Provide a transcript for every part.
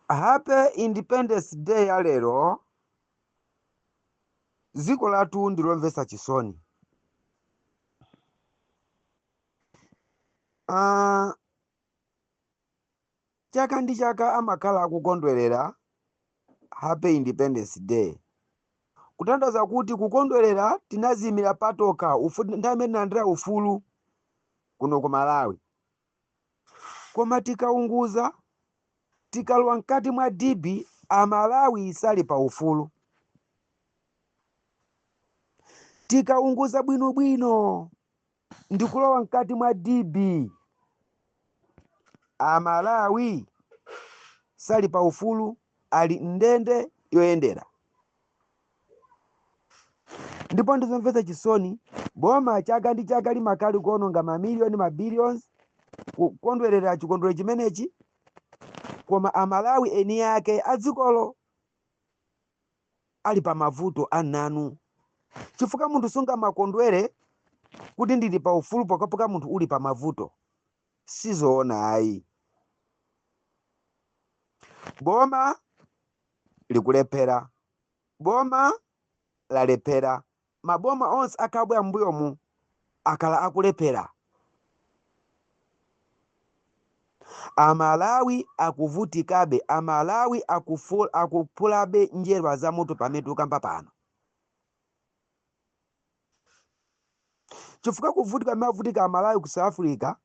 Happy Independence Day ya lero. Ziko latu ndilomvesa chisoni. Chaka ndi chaka amakhala akukondwerera Happy Independence Day. Kutanthauza kuti kukondwerera tinazimira patoka ndamene nandira ufulu kuno ku Malawi. Koma tikaunguza tikalowa mkati mwa dibi Amalawi isali pa ufulu. Tikaunguza bwinobwino ndikulowa mkati mwa dibi Amalawi sali pa ufulu, ali ndende yoyendera. Ndipo ndizomvetsa chisoni boma chaka ndi chaka limakali kuononga mamiliyoni mabilions kukondwerera chikondwerero chimenechi, koma Amalawi eni yake adzikolo ali pa mavuto ananu. Chifukwa munthu sunga makondwere kuti ndili pa ufulu pokapoka munthu uli pa mavuto. Sizoona ayi. Boma likulephera, boma lalephera, maboma onse akabwera mbuyomu akala akulephera. Amalawi akuvutikabe, Amalawi akuphulabe njerwa za moto pamene ukamba pano. Chifukwa kuvutika mavutika Amalawi ku South Africa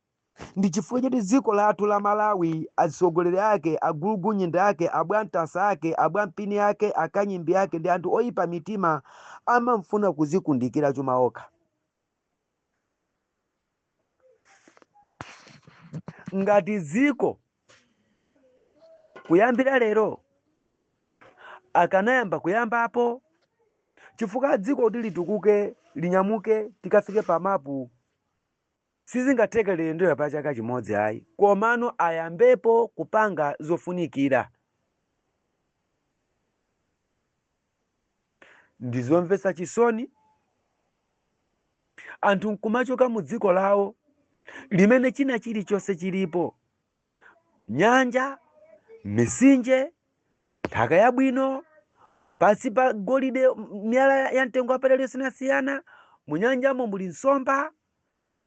ndi chifukwa choti dziko lathu la Malawi atsogoleri ake, agulugunyinda ake, abwantasa ake, abwampini ake, akanyimbi ake ndi anthu oyipa mitima amafuna kuzikundikira chuma okha. Ngati dziko kuyambira lero akanayamba kuyambapo, chifukwa dziko kuti litukuke linyamuke tikafike pa mapu sizingatheke liyendera pa chaka chimodzi ayi, komano ayambepo kupanga zofunikira. Ndizomvetsa chisoni anthu nkumachoka mu dziko lawo limene china chilichonse chilipo: nyanja, misinje, nthaka yabwino, pasi pa golide, miyala ya mtengo wapatali yosiyanasiyana. Munyanjamo muli nsomba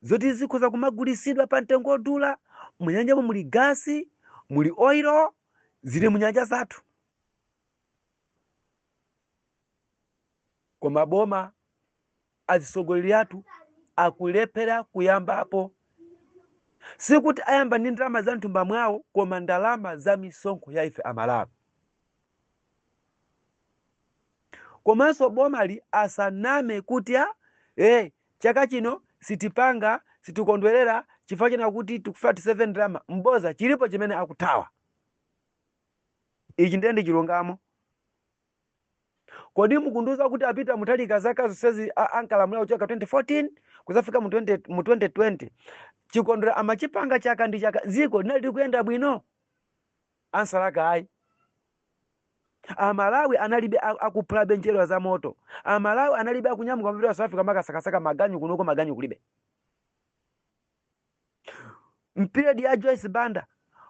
zoti zikhoza kumagulisidwa pa mtengo odula. Munyanjamo muli gasi, muli oilo, zili munyanja zathu. Koma boma atsogoleri athu akulephera kuyambapo. Sikuti ayamba ndi ndalama za mthumba mwawo, koma ndalama za misonkho ya ife Amalawi. Komanso bomali asaname kuti chaka chino sitipanga, sitikondwerera chifukwa china kuti tikufa 7 ndalama. Mboza chilipo chimene akuthawa. Ichi ndiye chilungamo. Kodi mukunduza kuti apita mutalika zaka zonsezi ankalamula kuchoka 2014 kuzafika mu 2020 chikondwerero amachipanga chaka ndi chaka, dziko linali kuyenda bwino? Ansalaka ayi. Amalawi analibe akuphulabe njerwa za moto. Amalawi analibe akunyamuka mapita wa South Africa makasakasaka maganyu kunuko maganyu kulibe. Mperiod ya Joyce Banda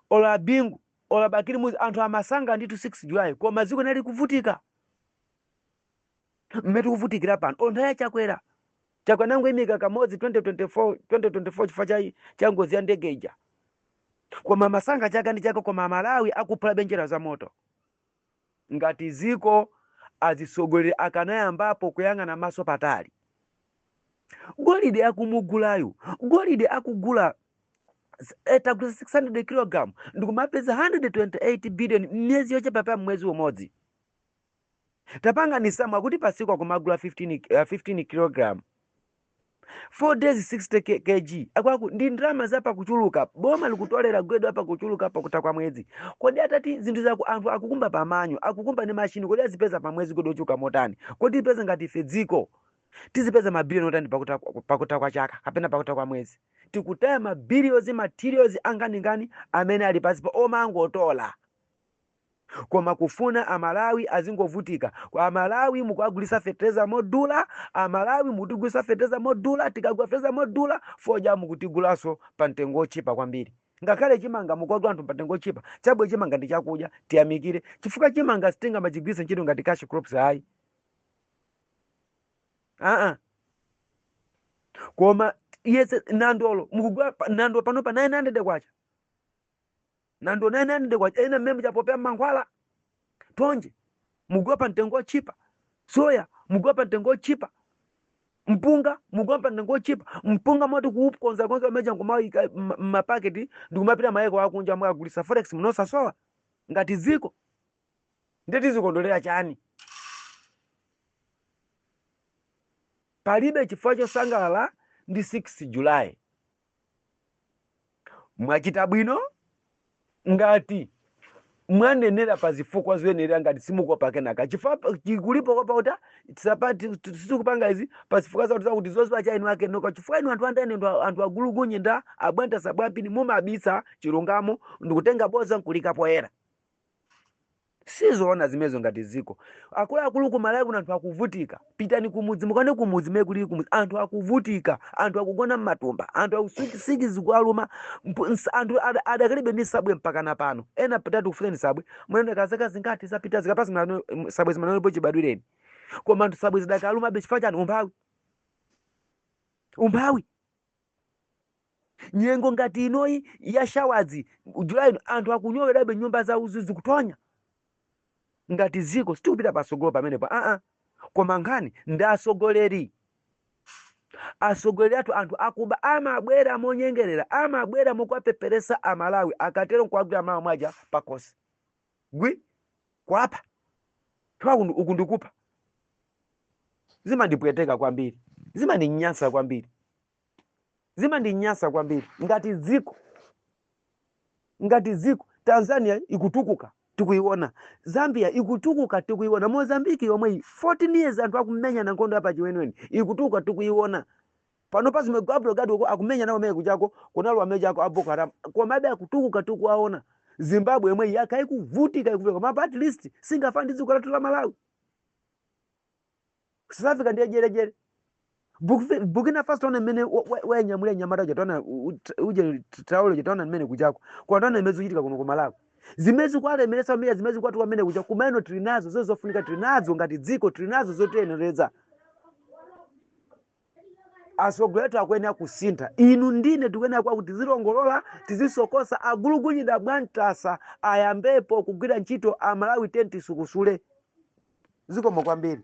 ola Bingu ola Bakiri Muzi anthu amasanga nditu 6 July, koma dziko linali kuvutika. Mmetu kuvutikira pano ontaya chakwera chakwanango imika kamodzi 2024 chifukwa cha ngozi ya ndege ija. Koma masanga chaka ndi chaka, koma Malawi akuphulabe njerwa za moto. Ngati ziko atsogoleri akanayambapo kuyang'ana maso patali. Golide akumugulayo, golide akugula 600 kg ndikumapeza 128 billion myezi yochepa pa mwezi umodzi. Tapanga nisamwa kuti pasiku akumagula 15 kg 4 days 60 kg akwaku ndi ndalama zapa kuchuluka. Boma likutolera gwedo apa kuchuluka pa kuta kwa mwezi. Kodi atati zinthu za anthu akukumba pamanyo, akukumba ni machine, kodi azipeza pa mwezi gwedo chuka motani? Kodi ipeza ngati ife dziko tizipeza mabilioni otani pakuta kwa chaka kapena pakuta kwa mwezi? Tikutaya mabilions materials angani amene ali pasi pa omango otola. Koma kufuna Amalawi azingovutika. Kwa Amalawi mukuagulisa fertilizer modula, Amalawi mukutigulisa fertilizer modula, tikagula fertilizer modula foja mukutigulaso pa mtengo ochipa kwambiri. Ngakale chimanga mukogula anthu patengo chipa chabwe chimanga ndi chakudya tiyamikire chifukwa chimanga sitinga machigwisa ntchito ngati cash crops ayi koma yese nandolo mukugula nando pano pa 900 kwacha nando 900 kwacha ena mmene muchapopea mankhwala tonje mukugula pa mtengo chipa soya mukugula pa mtengo chipa mpunga mukugula pa mtengo chipa mpunga moti kuukonza meja nkumayika mapaketi ndikumapita mayeko akunja mwagulisa forex munosasowa ngati ziko ndeti zikondolera chani palibe chifukwa chosangalala ndi 6 July mwachita bwino ngati mwanenera pa zifukwa zoyenera ngati simukopa kenaka chifukwa chikulipo kopa uta tisapati tisikupanga izi pa zifukwa za kuti zozipa cha inu ake noka chifukwa inu anthu andene anthu agulugunye nda abwenta sabwapini mumabisa chilungamo ndikutenga boza nkulika poera sizoona zimezo ngati ziko akulu kumalawi kuna anthu akuvutika pitani kumudzi mukane kumudzi mekuli kumudzi anthu akuvutika anthu akugona mmatumba anthu akusiki zikualuma anthu adakalibe ndi sabwe mpaka na pano ena pitatu kufika sabwe mwene kazaka zingati zapita zikapasi sabwe zimanalepo chibadwireni koma anthu sabwe zidakaluma be chifukwa chani umphawi nyengo ngati inoyi ya shawadzi Julai anthu akunyowerabe nyumba za uzu zikutonya ngati ziko sitikupita pasogolo pamenepo koma nkhani ndi asogoleri athu akuba amabwera monyengerera amabwera mokwapeperesa amalawi akatero nkuagwira mawa mwaja pakosi gwi kwapa uku ndikupa zimandipweteka kwambiri zimandinyansa kwambiri ngati ziko Tanzania ikutukuka tikuiona Zambia ikutukuka tikuiona Mozambique yomwe 14 years anthu akumenya na nkhondo apa chiwenweni ikutukuka tikuiona pano pasi megabro gado akumenya nawo meye kuchako kunalo ameja ako Boko Haram komabe akutukuka tikuaona Zimbabwe yomwe yaka ikuvutika ikufika koma at least singafandi dziko lathu la Malawi South Africa ndiye jerejere Burkina Faso tona mmene wenyamule nyamata jatona uje Traore jatona mmene kuchako kwa tona imezo chitika kuno ku Malawi zimezi kwalemeresa meya zimezi kwatu kwamene kucha kumeno trinazo zozofunika trinazo ngati dziko trinazo zotenereza asogoletu akwene kusintha inu ndine tikwenera kwa kuti zilongolola tizisokosa agulugunyida bwantasa ayambepo kugwira ntchito amalawi tenti sukusule zikomo kwambiri